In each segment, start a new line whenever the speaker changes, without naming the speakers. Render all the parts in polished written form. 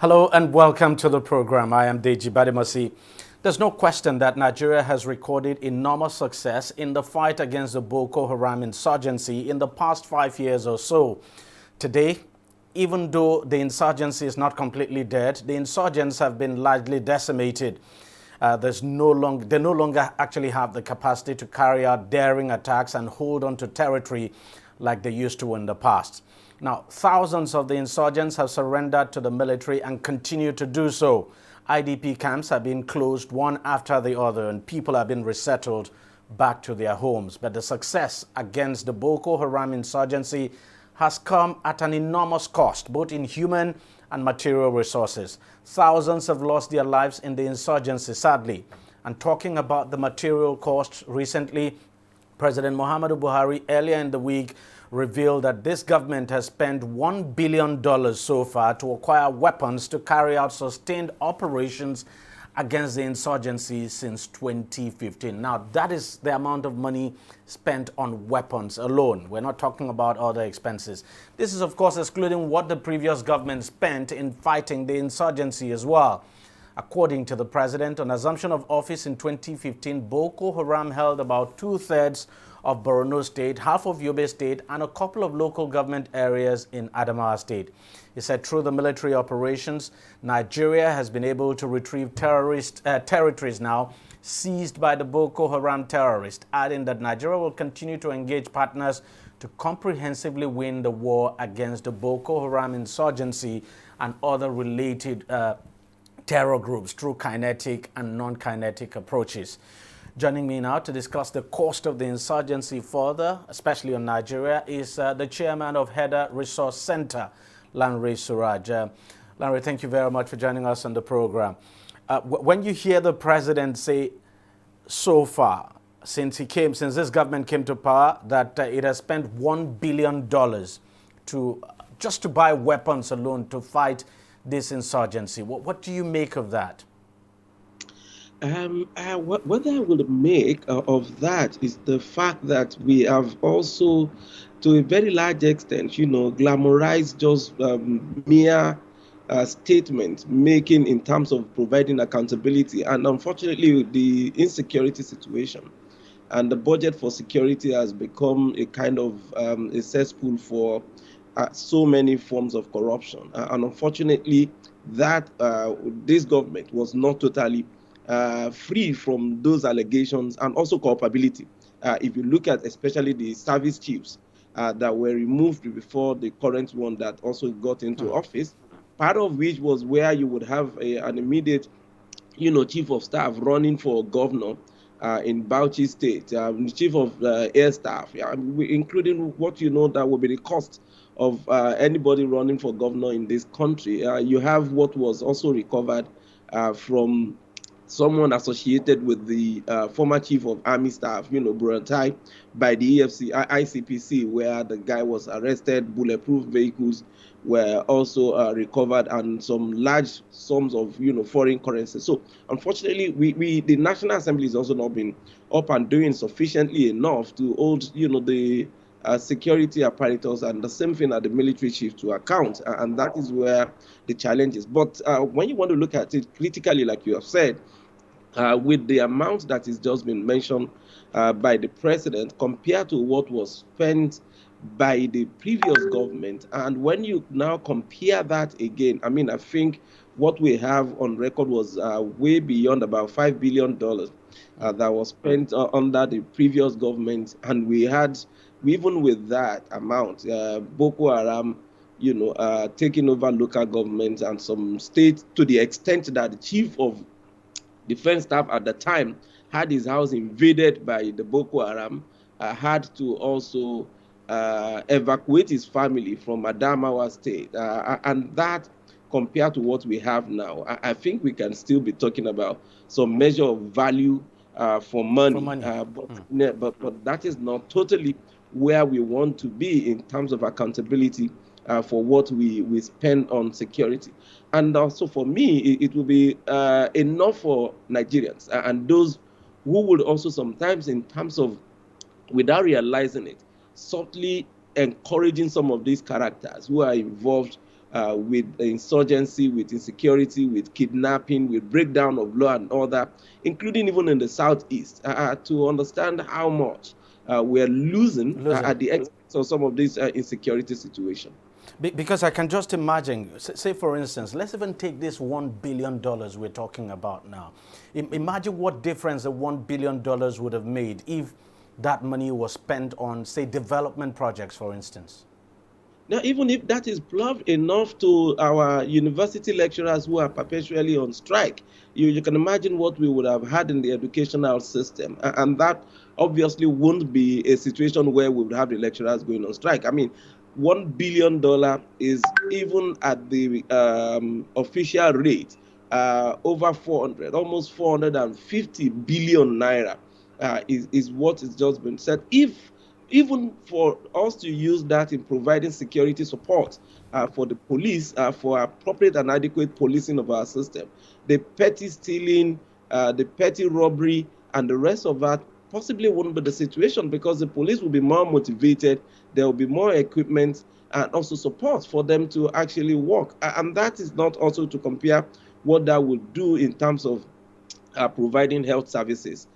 Hello and welcome to the program. I am DEJI360. There's no question that Nigeria has recorded enormous success in the fight against the Boko Haram insurgency in the past 5 years or so. Today, even though the insurgency is not completely dead, the insurgents have been largely decimated. They no longer actually have the capacity to carry out daring attacks and hold on to territory like they used to in the past. Now, thousands of the insurgents have surrendered to the military and continue to do so. IDP camps have been closed one after the other and people have been resettled back to their homes. But the success against the Boko Haram insurgency has come at an enormous cost, both in human and material resources. Thousands have lost their lives in the insurgency, sadly. And talking about the material costs, recently, President Muhammadu Buhari earlier in the week revealed that this government has spent $1 billion so far to acquire weapons to carry out sustained operations against the insurgency since 2015. Now, that is the amount of money spent on weapons alone. We're not talking about other expenses. This is, of course, excluding what the previous government spent in fighting the insurgency as well. According to the president, on assumption of office in 2015, Boko Haram held about 2/3 of Borno State, half of Yobe State, and a couple of local government areas in Adamawa State. He said through the military operations, Nigeria has been able to retrieve territories now seized by the Boko Haram terrorists, adding that Nigeria will continue to engage partners to comprehensively win the war against the Boko Haram insurgency and other related terror groups through kinetic and non-kinetic approaches. Joining me now to discuss the cost of the insurgency further, especially on Nigeria, is the chairman of Heather Resource Center, Lanre Suraj. Lanre, thank you very much for joining us on the program. When you hear the president say so far, since this government came to power, that it has spent $1 billion just to buy weapons alone to fight this insurgency, what do you make of that?
What I would make of that is the fact that we have also, to a very large extent, glamorized just mere statements making in terms of providing accountability. And unfortunately, the insecurity situation and the budget for security has become a kind of a cesspool for so many forms of corruption. And unfortunately, that this government was not totally free from those allegations and also culpability. If you look at especially the service chiefs that were removed before the current one that also got into office, part of which was where you would have an immediate, chief of staff running for governor in Bauchi State, chief of air staff, including what that will be the cost of anybody running for governor in this country. You have what was also recovered from someone associated with the former chief of army staff, Buratai, by the ICPC, where the guy was arrested. Bulletproof vehicles were also recovered, and some large sums of foreign currency. So unfortunately, the National Assembly has also not been up and doing sufficiently enough to hold the security apparatus and the same thing at the military chief to account, and that is where the challenge is. But when you want to look at it critically, like you have said, with the amount that is just been mentioned by the president compared to what was spent by the previous government, and when you now compare that again, I think what we have on record was way beyond about $5 billion that was spent under the previous government, and we had, even with that amount, Boko Haram, taking over local governments and some states, to the extent that the chief of defense staff at the time had his house invaded by the Boko Haram, had to also evacuate his family from Adamawa State. And that, compared to what we have now, I think we can still be talking about some measure of value for money. But that is not totally where we want to be in terms of accountability for what we spend on security. And also for me, it will be enough for Nigerians and those who would also sometimes, in terms of, without realizing it, subtly encouraging some of these characters who are involved with insurgency, with insecurity, with kidnapping, with breakdown of law and order, including even in the southeast, to understand how much we're losing at the expense of some of these insecurity situations.
Because I can just imagine, say for instance, let's even take this $1 billion we're talking about now. Imagine what difference the $1 billion would have made if that money was spent on, say, development projects, for instance.
Now, even if that is plowed enough to our university lecturers who are perpetually on strike, you can imagine what we would have had in the educational system. And that obviously won't be a situation where we would have the lecturers going on strike. I mean, $1 billion is, even at the official rate, over 400, almost 450 billion naira is what is just been said. Even for us to use that in providing security support for the police, for appropriate and adequate policing of our system, the petty stealing, the petty robbery, and the rest of that possibly won't be the situation, because the police will be more motivated, there will be more equipment and also support for them to actually work. And that is not also to compare what that would do in terms of providing health services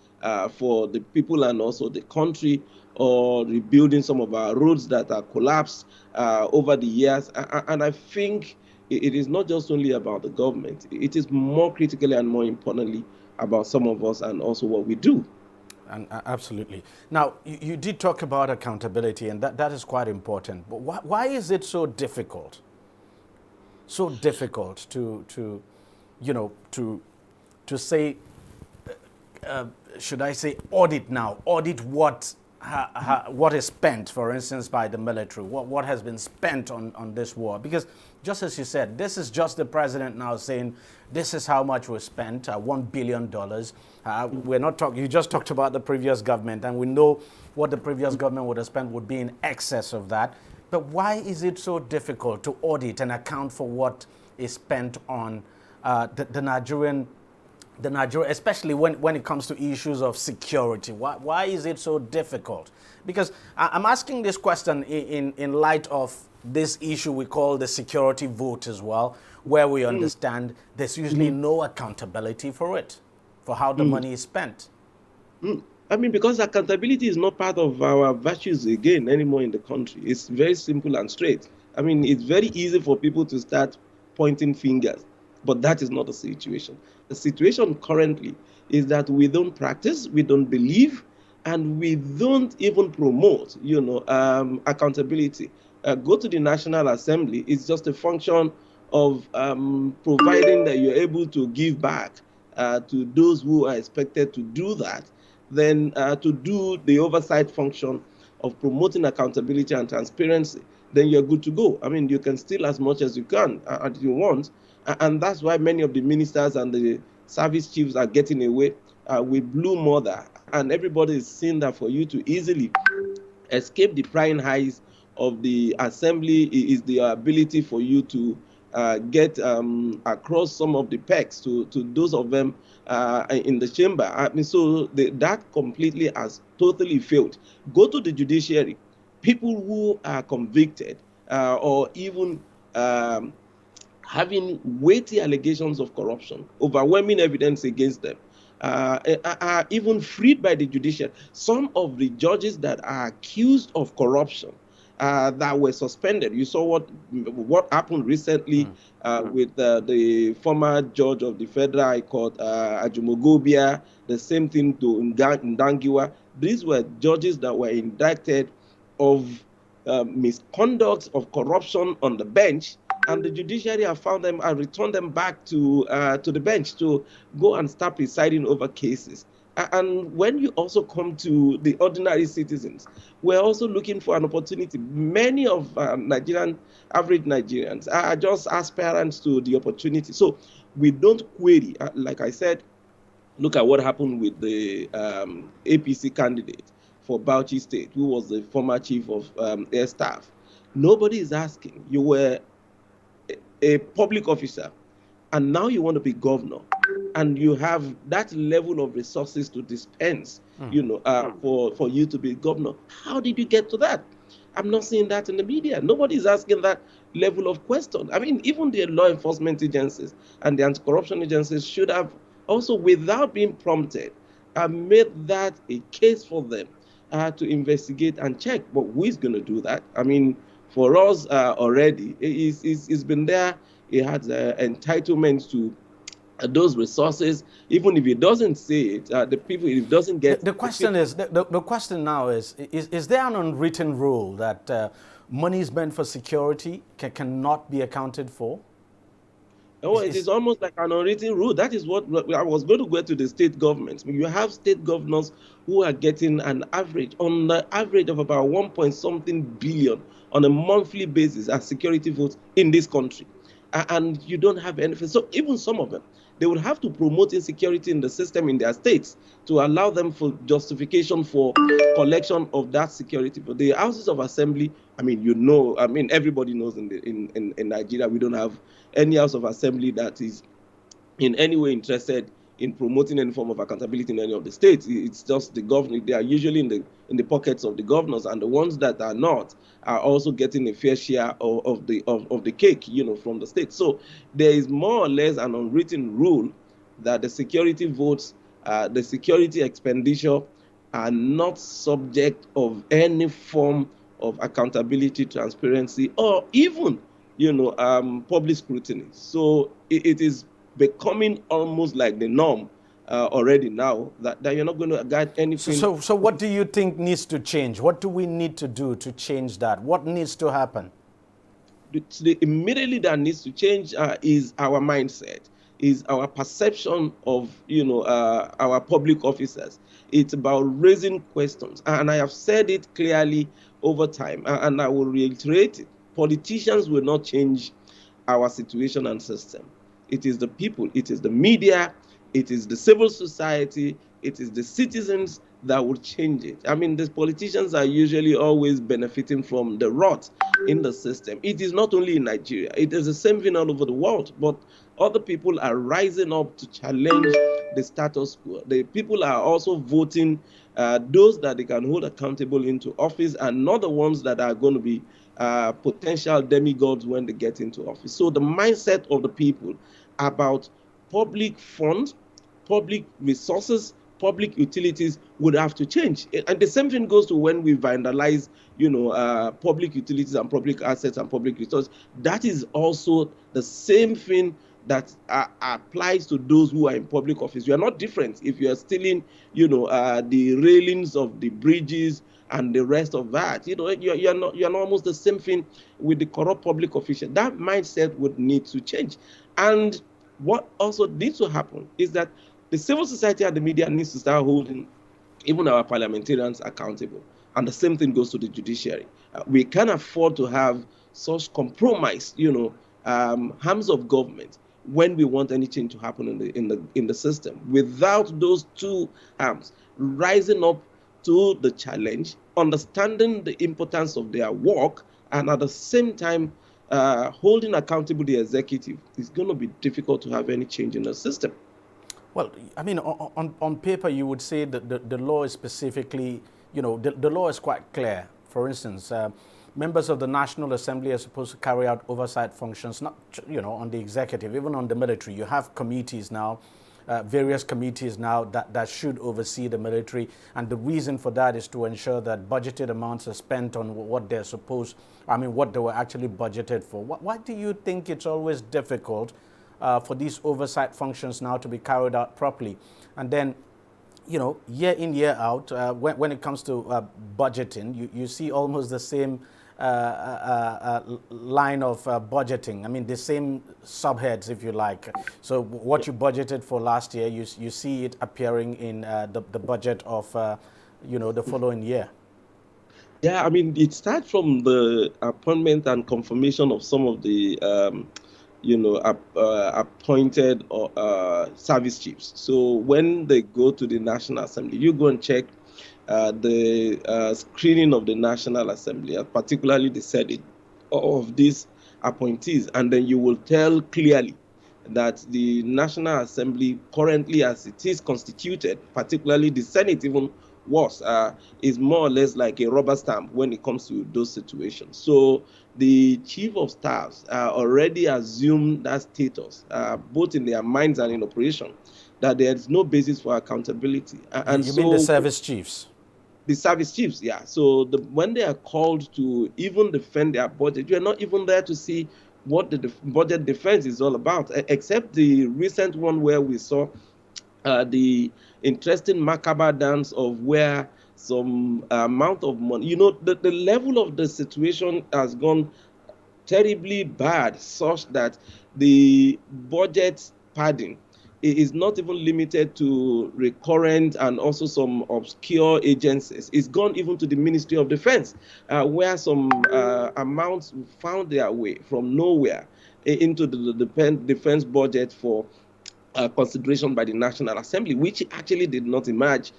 for the people and also the country, or rebuilding some of our roads that are collapsed over the years. And I think it is not just only about the government. It is more critically and more importantly about some of us and also what we do.
And absolutely. Now, you did talk about accountability, and that is quite important. But why is it so difficult? So difficult to say, should I say, audit what is spent, for instance, by the military, what has been spent on this war? Because just as you said, this is just the president now saying, this is how much was spent, $1 billion. We're not talking, you just talked about the previous government, and we know what the previous government would have spent would be in excess of that. But why is it so difficult to audit and account for what is spent on the Nigerian, especially when it comes to issues of security? Why is it so difficult? Because I'm asking this question in light of this issue we call the security vote as well, where we understand there's usually no accountability for it, for how the money is spent.
I mean, because accountability is not part of our virtues again anymore in the country. It's very simple and straight. I mean, it's very easy for people to start pointing fingers, but that is not the situation. The situation currently is that we don't practice, we don't believe, and we don't even promote, accountability. Go to the National Assembly. It's just a function of providing that you're able to give back to those who are expected to do that, then to do the oversight function of promoting accountability and transparency, then you're good to go. I mean, you can steal as much as you can, as you want, and that's why many of the ministers and the service chiefs are getting away with blue murder, and everybody is seeing that for you to easily escape the prying eyes of the assembly is the ability for you to get across some of the pegs to those of them in the chamber. I mean, so that completely has totally failed. Go to the judiciary. People who are convicted or even having weighty allegations of corruption, overwhelming evidence against them, are even freed by the judiciary. Some of the judges that are accused of corruption that were suspended. You saw what happened recently with the former judge of the Federal High Court, Ajumogobia, the same thing to Ndangiwa. These were judges that were indicted of misconduct, of corruption on the bench, and the judiciary have found them and returned them back to the bench to go and start presiding over cases. And when you also come to the ordinary citizens, we're also looking for an opportunity. Many of average Nigerians are just aspirants to the opportunity. So we don't query. Like I said, look at what happened with the APC candidate for Bauchi State, who was the former chief of air staff. Nobody is asking. You were a public officer, and now you want to be governor, and you have that level of resources to dispense, for you to be governor. How did you get to that? I'm not seeing that in the media. Nobody's asking that. level of question. I mean, even the law enforcement agencies and the anti-corruption agencies should have also, without being prompted, made that a case for them to investigate and check. But who is going to do that? I mean, for us already, it's been there. It has entitlements to those resources. Even if it doesn't say it, the people, if it doesn't get...
The question is, the question now is there an unwritten rule that money is meant for security cannot be accounted for?
Oh, it is almost like an unwritten rule. That is what I was going to go to the state governments. You have state governors who are getting an average, on the average of about 1 point something billion on a monthly basis as security votes in this country. And you don't have anything. So even some of them, they would have to promote insecurity in the system in their states to allow them for justification for collection of that security. But the houses of assembly, I mean, everybody knows in Nigeria, we don't have any house of assembly that is in any way interested in promoting any form of accountability in any of the states. It's just the governor. They are usually in the pockets of the governors, and the ones that are not are also getting a fair share of the cake, from the state. So there is more or less an unwritten rule that the security votes, the security expenditure are not subject of any form of accountability, transparency, or even, public scrutiny. So it is becoming almost like the norm already now that you're not going to get anything.
So what do you think needs to change? What do we need to do to change that? What needs to happen?
Immediately that needs to change is our mindset, is our perception of, our public officers. It's about raising questions. And I have said it clearly over time, and I will reiterate it. Politicians will not change our situation and system. It is the people, it is the media, it is the civil society, it is the citizens that will change it. I mean, the politicians are usually always benefiting from the rot in the system. It is not only in Nigeria, it is the same thing all over the world, but other people are rising up to challenge the status quo. The people are also voting those that they can hold accountable into office, and not the ones that are going to be potential demigods when they get into office. So the mindset of the people about public funds, public resources, public utilities would have to change. And the same thing goes to when we vandalize, public utilities and public assets and public resources. That is also the same thing that applies to those who are in public office. You are not different if you are stealing, the railings of the bridges and the rest of that. You're not almost the same thing with the corrupt public official. That mindset would need to change. And what also needs to happen is that the civil society and the media needs to start holding even our parliamentarians accountable. And the same thing goes to the judiciary. We can't afford to have such compromised, arms of government when we want any change to happen in the system. Without those two arms rising up to the challenge, understanding the importance of their work, and at the same time holding accountable the executive, it's going to be difficult to have any change in the system.
Well, I mean, on paper, you would say that the law is specifically, the law is quite clear. For instance, members of the National Assembly are supposed to carry out oversight functions, not, on the executive, even on the military. You have committees now, various committees now that should oversee the military. And the reason for that is to ensure that budgeted amounts are spent on what they're what they were actually budgeted for. Why do you think it's always difficult for these oversight functions now to be carried out properly? And then, year in, year out, when it comes to budgeting, you see almost the same line of budgeting. I mean, the same subheads, if you like. So what you budgeted for last year, you see it appearing in the budget of, the following year.
Yeah, I mean, it starts from the appointment and confirmation of some of the appointed service chiefs. So when they go to the National Assembly, you go and check the screening of the National Assembly, particularly the Senate, of these appointees, and then you will tell clearly that the National Assembly currently, as it is constituted, particularly the Senate even, worse, is more or less like a rubber stamp when it comes to those situations. So the chief of staffs already assumed that status, both in their minds and in operation, that there is no basis for accountability. And
you mean the service chiefs?
The service chiefs, yeah. So when they are called to even defend their budget, you're not even there to see what the budget defense is all about, except the recent one where we saw the interesting macabre dance of where some amount of money, the level of the situation has gone terribly bad, such that the budget padding is not even limited to recurrent and also some obscure agencies. It's gone even to the Ministry of Defense, where some amounts found their way from nowhere into the defense budget for consideration by the National Assembly, which actually did not emerge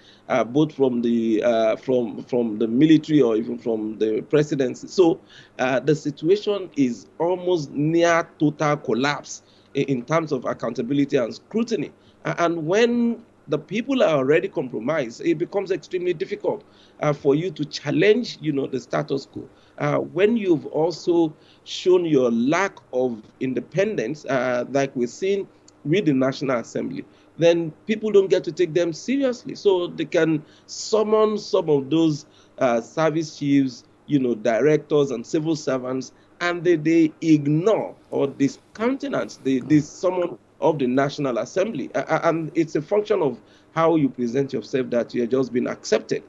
both from the from the military or even from the presidency. So the situation is almost near total collapse in terms of accountability and scrutiny. And when the people are already compromised, it becomes extremely difficult for you to challenge, the status quo. When you've also shown your lack of independence, like we're seeing with the National Assembly, then people don't get to take them seriously. So they can summon some of those service chiefs, directors and civil servants, and they ignore or discountenance the summon of the National Assembly. And it's a function of how you present yourself that you're just being accepted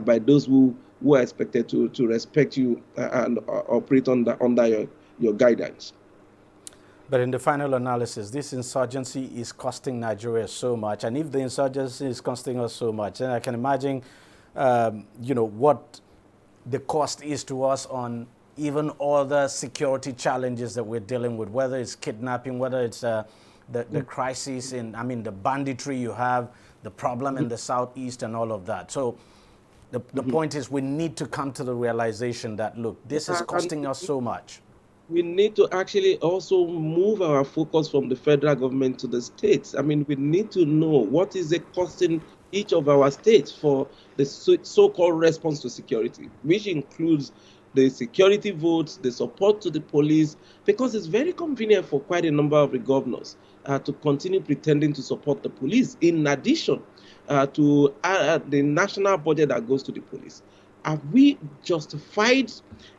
by those who are expected to respect you and operate under your guidance.
But in the final analysis, this insurgency is costing Nigeria so much. And if the insurgency is costing us so much, then I can imagine, what the cost is to us on even all the security challenges that we're dealing with, whether it's kidnapping, whether it's the crisis the banditry you have, the problem in the southeast and all of that. So the point is we need to come to the realization that, look, this is costing us so much.
We need to actually also move our focus from the federal government to the states. We need to know what is it costing each of our states for the so-called response to security, which includes the security votes, the support to the police, because it's very convenient for quite a number of the governors to continue pretending to support the police, in addition to the national budget that goes to the police. Have we justified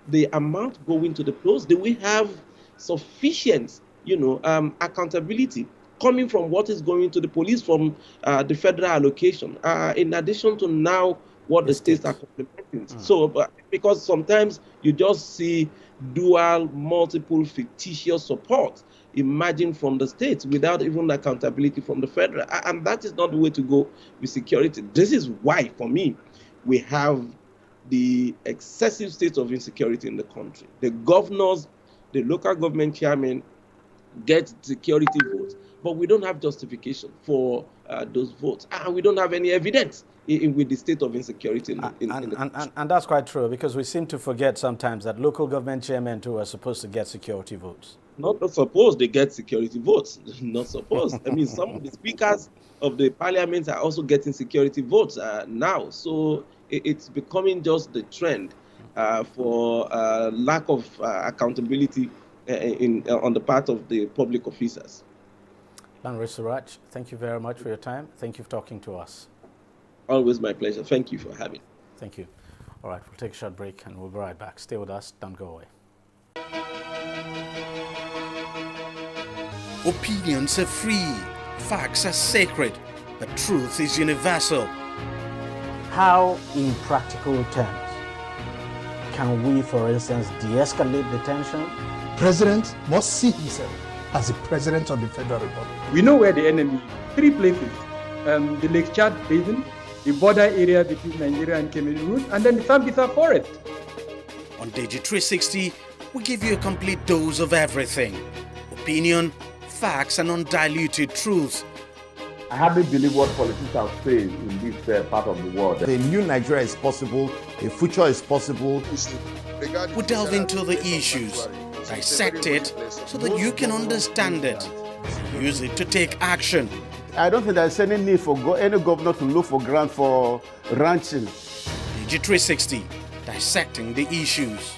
the amount going to the police? Do we have sufficient, accountability coming from what is going to the police from the federal allocation, in addition to now what the states are complementing? So, because sometimes you just see dual, multiple, fictitious support emerging from the states without even accountability from the federal. And that is not the way to go with security. This is why, for me, we have the excessive state of insecurity in the country. The governors, the local government chairmen get security votes, but we don't have justification for those votes. And we don't have any evidence with the state of insecurity in the country.
And that's quite true, because we seem to forget sometimes that local government chairmen too are supposed to get security votes.
Not supposed they get security votes. Not supposed. Some of the speakers of the parliament are also getting security votes now. So it's becoming just the trend for lack of accountability on the part of the public officers.
Lanre Suraj, thank you very much for your time. Thank you for talking to us.
Always my pleasure. Thank you for having me.
Thank you. All right, we'll take a short break and we'll be right back. Stay with us. Don't go away.
Opinions are free, facts are sacred, but truth is universal.
How, in practical terms, can we, for instance, de-escalate the tension?
President must see himself as the president of the Federal Republic.
We know where the enemy is. 3 places. The Lake Chad Basin, the border area between Nigeria and Cameroon, and then the Sambisa Forest.
On DEJI360, we give you a complete dose of everything. Opinion, facts, and undiluted truth.
I hardly believe what politicians say in this part of the world.
A new Nigeria is possible, a future is possible.
We delve into the issues, dissect it so that you can understand it, use it to take action,
I don't think there's any need for any governor to look for grant for ranching.
DEJI360, dissecting the issues.